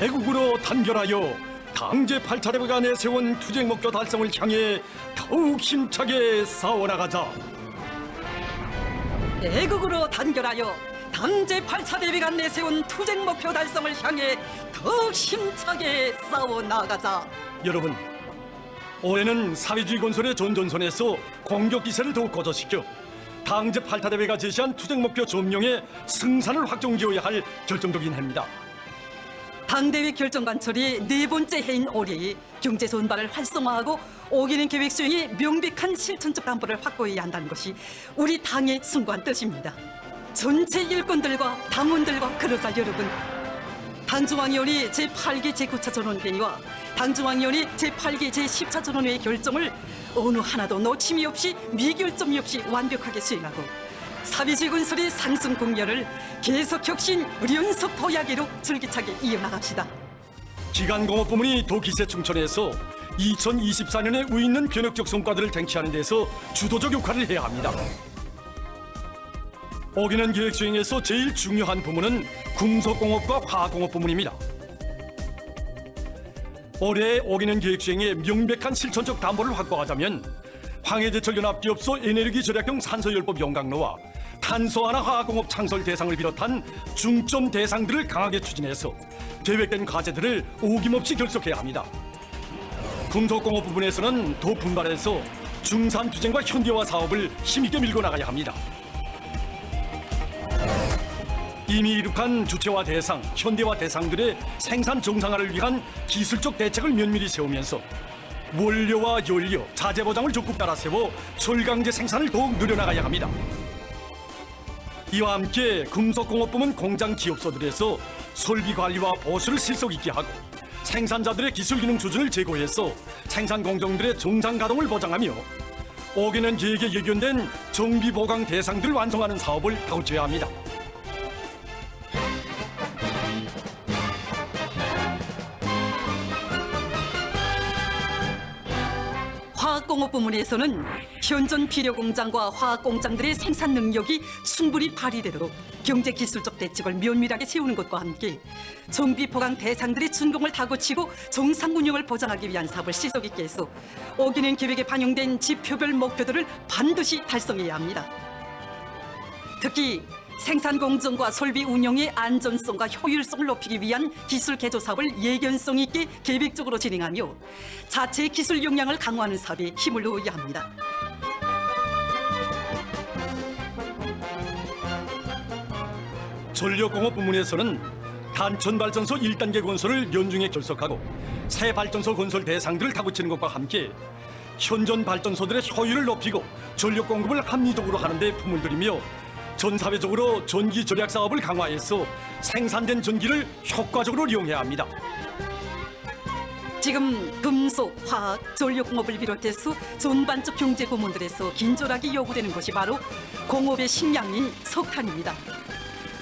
애국으로 단결하여 당제 8차례가 내세운 투쟁 목표 달성을 향해 더욱 힘차게 싸워나가자. 애국으로 단결하여 당제 8차 대비가 내세운 투쟁 목표 달성을 향해 더욱 힘차게 싸워나가자. 여러분, 올해는 사회주의 건설의 전전선에서 공격 기세를 더욱 고조시켜 당제 8차 대회가 제시한 투쟁 목표 점령의 승산을 확정지어야 할 결정적인 해입니다. 당대회 결정 관철이 네 번째 해인 올해 경제 전반을 활성화하고 오기는 계획 수행에 명백한 실천적 담보를 확보해야 한다는 것이 우리 당의 숭고한 뜻입니다. 전체 일꾼들과 당원들과 그러자 여러분, 당중앙위원회 제8기 제9차 전원회의와 당중앙위원회 제8기 제10차 전원회의 결정을 어느 하나도 놓침이 없이 미결점이 없이 완벽하게 수행하고 사회주의 건설의 상승 공열을 계속 혁신 연속 도약으로 줄기차게 이어나갑시다. 기간공업 부문이 도기세 충천에서 2024년에 우있는 변혁적 성과들을 쟁취하는 데서 주도적 역할을 해야 합니다. 오기는 계획 수행에서 제일 중요한 부문은 금속공업과 화학공업 부문입니다. 올해 오기는 계획 수행에 명백한 실천적 담보를 확보하자면 황해제철연합기업소 에너지 절약형 산소열법 용광로와 탄소환화 화학공업 창설 대상을 비롯한 중점 대상들을 강하게 추진해서 계획된 과제들을 어김없이 결속해야 합니다. 금속공업 부분에서는 더 분발해서 중산 투쟁과 현대화 사업을 힘있게 밀고 나가야 합니다. 이미 이룩한 주체화 대상, 현대화 대상들의 생산 정상화를 위한 기술적 대책을 면밀히 세우면서 원료와 연료, 자재 보장을 적극 따라 세워 철강제 생산을 더욱 늘려나가야 합니다. 이와 함께 금속공업 부문 공장 기업소들에서 설비 관리와 보수를 실속 있게 하고 생산자들의 기술 기능 수준을 제고해서 생산 공정들의 정상 가동을 보장하며 오기는 계획에 예견된 정비 보강 대상들을 완성하는 사업을 다우쳐야 합니다. 화학공업 부문에서는 현존 비료공장과 화학공장들의 생산 능력이 충분히 발휘되도록 경제기술적 대책을 면밀하게 세우는 것과 함께 정비 보강 대상들의 준공을 다고치고 정상 운영을 보장하기 위한 사업을 실속 있게 해서 오기는 계획에 반영된 지표별 목표들을 반드시 달성해야 합니다. 특히 생산 공정과 설비 운영의 안전성과 효율성을 높이기 위한 기술 개조 사업을 예견성 있게 계획적으로 진행하며 자체 기술 역량을 강화하는 사업에 힘을 넣어야 합니다. 전력공업 부문에서는 단천발전소 1단계 건설을 연중에 결속하고 새 발전소 건설 대상들을 다고치는 것과 함께 현존 발전소들의 효율을 높이고 전력 공급을 합리적으로 하는 데 품을 들이며 전 사회적으로 전기 절약 사업을 강화해서 생산된 전기를 효과적으로 이용해야 합니다. 지금 금속, 화학, 전력공업을 비롯해서 전반적 경제 부문들에서 긴절하게 요구되는 것이 바로 공업의 식량인 석탄입니다.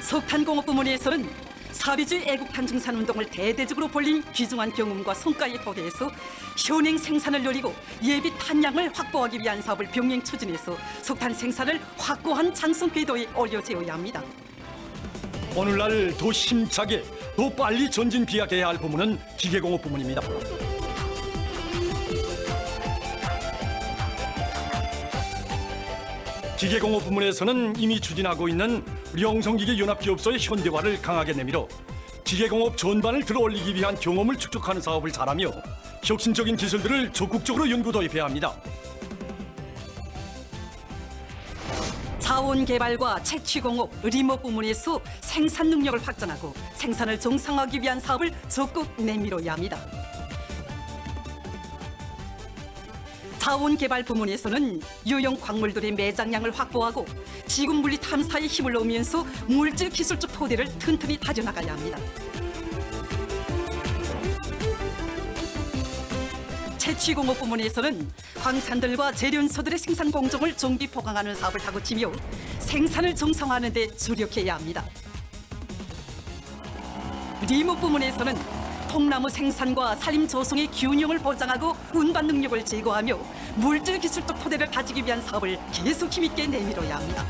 석탄공업 부문에서는 사회주의 애국탄중산 운동을 대대적으로 벌린 귀중한 경험과 성과에 토대해서 현행 생산을 늘리고 예비 탄량을 확보하기 위한 사업을 병행 추진해서 석탄 생산을 확고한 장성 궤도에 올려세워야 합니다. 오늘날 더 힘차게 더 빨리 전진 비약해야 할 부문은 기계공업 부문입니다. 기계공업 부문에서는 이미 추진하고 있는 영성기계연합기업소의 현대화를 강하게 내밀어 기계공업 전반을 들어올리기 위한 경험을 축적하는 사업을 잘하며 혁신적인 기술들을 적극적으로 연구 도입해야 합니다. 자원개발과 채취공업, 의림업 부문에서 생산 능력을 확장하고 생산을 정상화하기 위한 사업을 적극 내밀어야 합니다. 자원개발 부문에서는 유용 광물들의 매장량을 확보하고 지구 물리 탐사에 힘을 넣으면서 물질 기술적 토대를 튼튼히 다져나가야 합니다. 채취공업 부문에서는 광산들과 재련소들의 생산 공정을 정비 보강하는 사업을 다고치며 생산을 정상화하는 데 주력해야 합니다. 리목 부문에서는 통나무 생산과 산림 조성의 균형을 보장하고 운반 능력을 제고하며 물질 기술적 토대를 다지기 위한 사업을 계속 힘있게 내밀어야 합니다.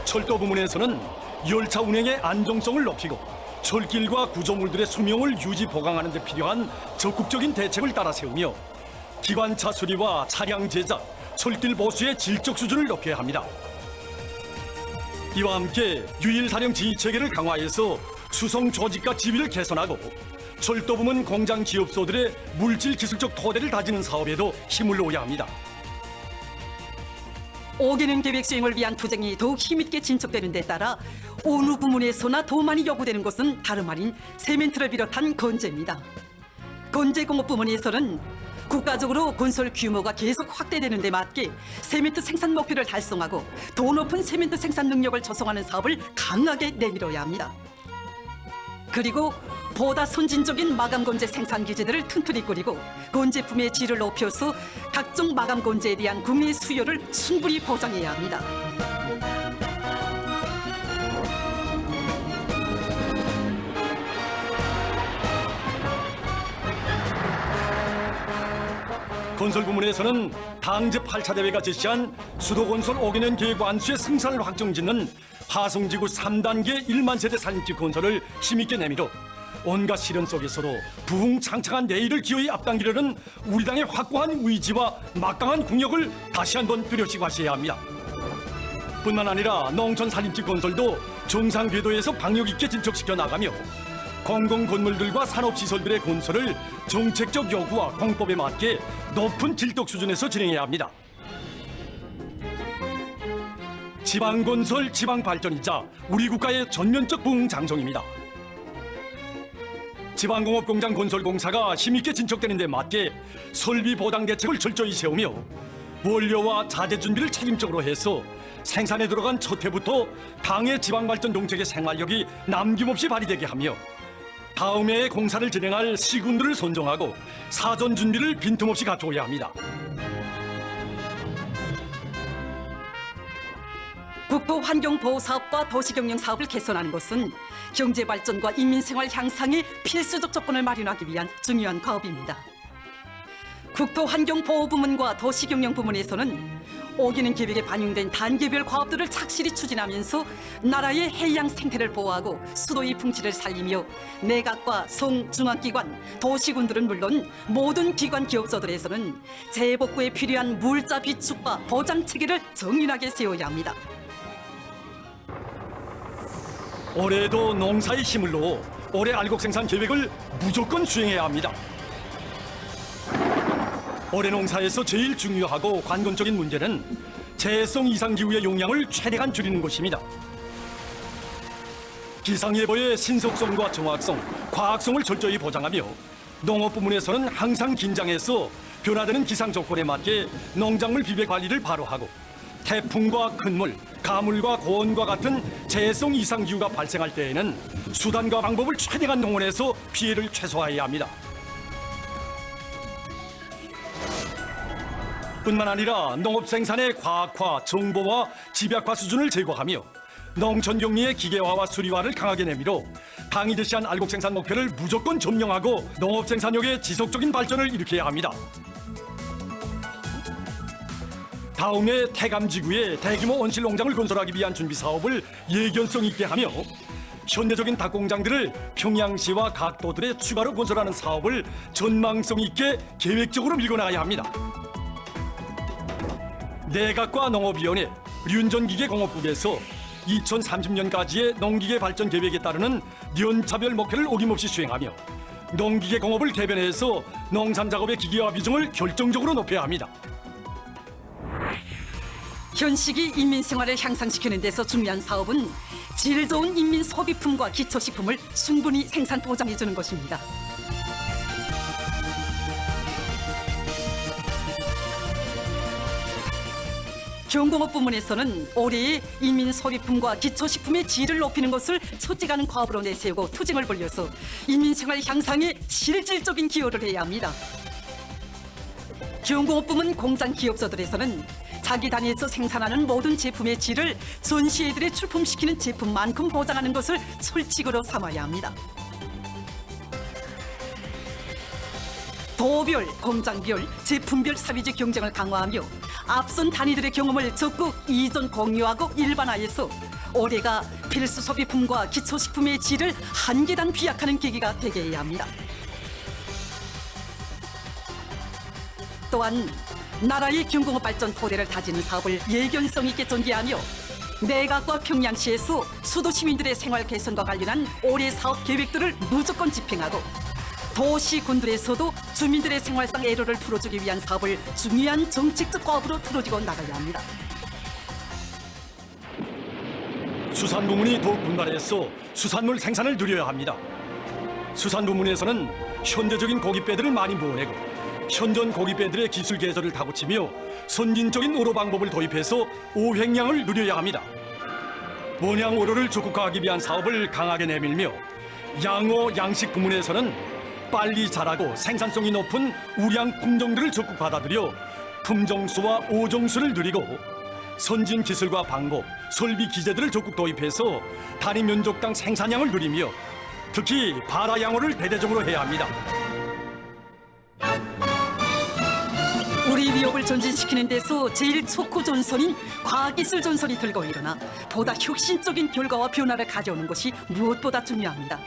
철도 부문에서는 열차 운행의 안정성을 높이고 철길과 구조물들의 수명을 유지 보강하는 데 필요한 적극적인 대책을 따라 세우며 기관차 수리와 차량 제작, 철길 보수의 질적 수준을 높여야 합니다. 이와 함께 유일사령 지휘체계를 강화해서 수송 조직과 지위를 개선하고 철도 부문 공장 기업소들의 물질 기술적 토대를 다지는 사업에도 힘을 놓아야 합니다. 5개년 계획 수행을 위한 투쟁이 더욱 힘있게 진척되는 데 따라 어느 부문에서나 더 많이 요구되는 것은 다름 아닌 세멘트를 비롯한 건재입니다. 건재공업 부문에서는 국가적으로 건설 규모가 계속 확대되는 데 맞게 세멘트 생산 목표를 달성하고 더 높은 세멘트 생산 능력을 조성하는 사업을 강하게 내밀어야 합니다. 그리고 보다 선진적인 마감 건재 생산 기지들을 튼튼히 꾸리고 건재품의 질을 높여서 각종 마감 건재에 대한 국내 수요를 충분히 보장해야 합니다. 건설 부문에서는 당제 8차 대회가 제시한 수도건설 5개년 계획 완수의 승산을 확정짓는 화성지구 3단계 1만 세대 산입지 건설을 힘있게 내밀어 온갖 시련 속에서도 부흥창창한 내일을 기어이 앞당기려는 우리 당의 확고한 의지와 막강한 국력을 다시 한번 뚜렷이하셔야 합니다. 뿐만 아니라 농촌 산입지 건설도 정상 궤도에서 박력 있게 진척시켜 나가며 공공 건물들과 산업시설들의 건설을 정책적 요구와 공법에 맞게 높은 질적 수준에서 진행해야 합니다. 지방건설, 지방발전이자 우리 국가의 전면적 부흥장성입니다. 지방공업공장 건설공사가 힘있게 진척되는 데 맞게 설비 보당 대책을 철저히 세우며 원료와 자재 준비를 책임적으로 해서 생산에 들어간 첫 해부터 당의 지방발전 정책의 생활력이 남김없이 발휘되게 하며 다음 해에 공사를 진행할 시군들을 선정하고 사전 준비를 빈틈없이 갖춰야 합니다. 국토 환경보호 사업과 도시경영 사업을 개선하는 것은 경제 발전과 인민생활 향상의 필수적 조건을 마련하기 위한 중요한 과업입니다. 국토 환경보호 부문과 도시경영 부문에서는 5개년 계획에 반영된 단계별 과업들을 착실히 추진하면서 나라의 해양 생태를 보호하고 수도의 풍치를 살리며 내각과 성, 중앙기관, 도시군들은 물론 모든 기관 기업소들에서는 재복구에 필요한 물자 비축과 보장 체계를 정연하게 세워야 합니다. 올해도 농사의 힘을 놓어 올해 알곡 생산 계획을 무조건 수행해야 합니다. 올해 농사에서 제일 중요하고 관건적인 문제는 재해성 이상기후의 용량을 최대한 줄이는 것입니다. 기상예보의 신속성과 정확성, 과학성을 철저히 보장하며 농업 부문에서는 항상 긴장해서 변화되는 기상 조건에 맞게 농작물 비배 관리를 바로 하고 태풍과 큰 물, 가물과 고온과 같은 재해성 이상기후가 발생할 때에는 수단과 방법을 최대한 동원해서 피해를 최소화해야 합니다. 뿐만 아니라 농업 생산의 과학화, 정보화, 집약화 수준을 제고하며 농촌 격리의 기계화와 수리화를 강하게 내밀어 당이 제시한 알곡 생산 목표를 무조건 점령하고 농업 생산력의 지속적인 발전을 일으켜야 합니다. 다음해 태감지구에 대규모 온실 농장을 건설하기 위한 준비 사업을 예견성 있게 하며 현대적인 닭공장들을 평양시와 각 도들에 추가로 건설하는 사업을 전망성 있게 계획적으로 밀고 나가야 합니다. 내각과 농업위원회, 륜전기계공업국에서 2030년까지의 농기계 발전 계획에 따르는 연차별 목표를 어김없이 수행하며 농기계 공업을 개변해서 농산 작업의 기계화 비중을 결정적으로 높여야 합니다. 현 시기 인민 생활을 향상시키는 데서 중요한 사업은 질 좋은 인민 소비품과 기초식품을 충분히 생산 보장해 주는 것입니다. 경공업 부문에서는 올해의 인민 소비품과 기초식품의 질을 높이는 것을 첫째가는 과업으로 내세우고 투쟁을 벌여서 인민생활 향상에 실질적인 기여를 해야 합니다. 경공업 부문 공장 기업소들에서는 자기 단위에서 생산하는 모든 제품의 질을 전시회들에 출품시키는 제품만큼 보장하는 것을 철칙으로 삼아야 합니다. 도별, 공장별, 제품별 사회적 경쟁을 강화하며 앞선 단위들의 경험을 적극 이전 공유하고 일반화해서 올해가 필수 소비품과 기초식품의 질을 한 계단 비약하는 계기가 되게 해야 합니다. 또한 나라의 경공업 발전 토대를 다지는 사업을 예견성 있게 전개하며 내각과 평양시에서 수도 시민들의 생활 개선과 관련한 올해 사업 계획들을 무조건 집행하고 도시군들에서도 주민들의 생활상 애로를 풀어주기 위한 사업을 중요한 정책적 과업으로 풀어주고 나가야 합니다. 수산부문이 더욱 분발해서 수산물 생산을 늘려야 합니다. 수산부문에서는 현대적인 고깃배들을 많이 모으고 현존 고깃배들의 기술 개조를 다고치며 선진적인 우로 방법을 도입해서 오획량을 늘려야 합니다. 원양 우로를 적극화하기 위한 사업을 강하게 내밀며 양어 양식 부문에서는 빨리 자라고 생산성이 높은 우량 품종들을 적극 받아들여 품종수와 오종수를 늘리고 선진 기술과 방법, 설비 기재들을 적극 도입해서 단위 면적당 생산량을 늘리며 특히 바라양어를 대대적으로 해야 합니다. 우리 위협을 전진시키는 데서 제일 촉구 전선인 과학기술 전선이 들고 일어나 보다 혁신적인 결과와 변화를 가져오는 것이 무엇보다 중요합니다.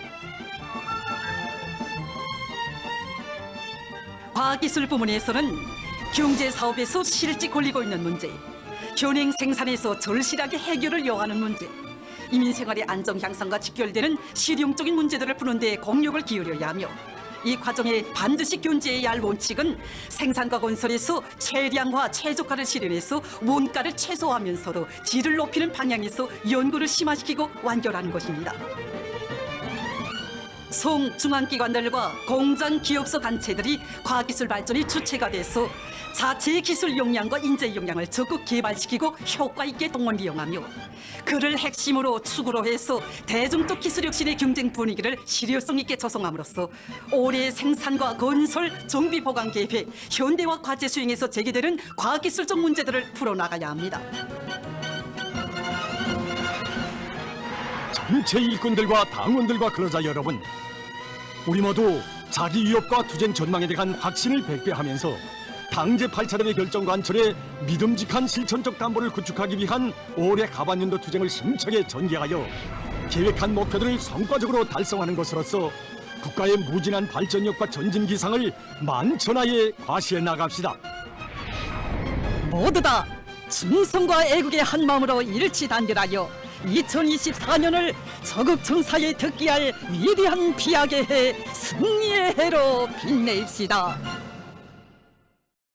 과학기술 부문에서는 경제사업에서 실지 걸리고 있는 문제, 현행 생산에서 절실하게 해결을 요하는 문제, 이민생활의 안정 향상과 직결되는 실용적인 문제들을 푸는 데 공력을 기울여야 하며 이 과정에 반드시 견지해야 할 원칙은 생산과 건설에서 최량화, 최저가를 실현해서 원가를 최소화하면서도 질을 높이는 방향에서 연구를 심화시키고 완결하는 것입니다. 중앙기관들과 공장, 기업소 단체들이 과학기술 발전의 주체가 돼서 자체의 기술 역량과 인재 역량을 적극 개발시키고 효과 있게 동원 이용하며 그를 핵심으로 축으로 해서 대중적 기술 혁신의 경쟁 분위기를 실효성 있게 조성함으로써 올해 생산과 건설, 정비 보강 계획, 현대화 과제 수행에서 제기되는 과학기술적 문제들을 풀어나가야 합니다. 전체 일꾼들과 당원들과 근로자 여러분, 우리 모두 자기 위협과 투쟁 전망에 대한 확신을 백배하면서 당제 8차례의 결정 관철에 믿음직한 실천적 담보를 구축하기 위한 올해 하반년도 투쟁을 힘차게 전개하여 계획한 목표들을 성과적으로 달성하는 것으로서 국가의 무진한 발전력과 전진 기상을 만천하에 과시해 나갑시다. 모두 다 충성과 애국의 한 마음으로 일치단결하여 2024년을 저극청사에 득기할 위대한 비약의 해, 승리의 해로 빛내입시다.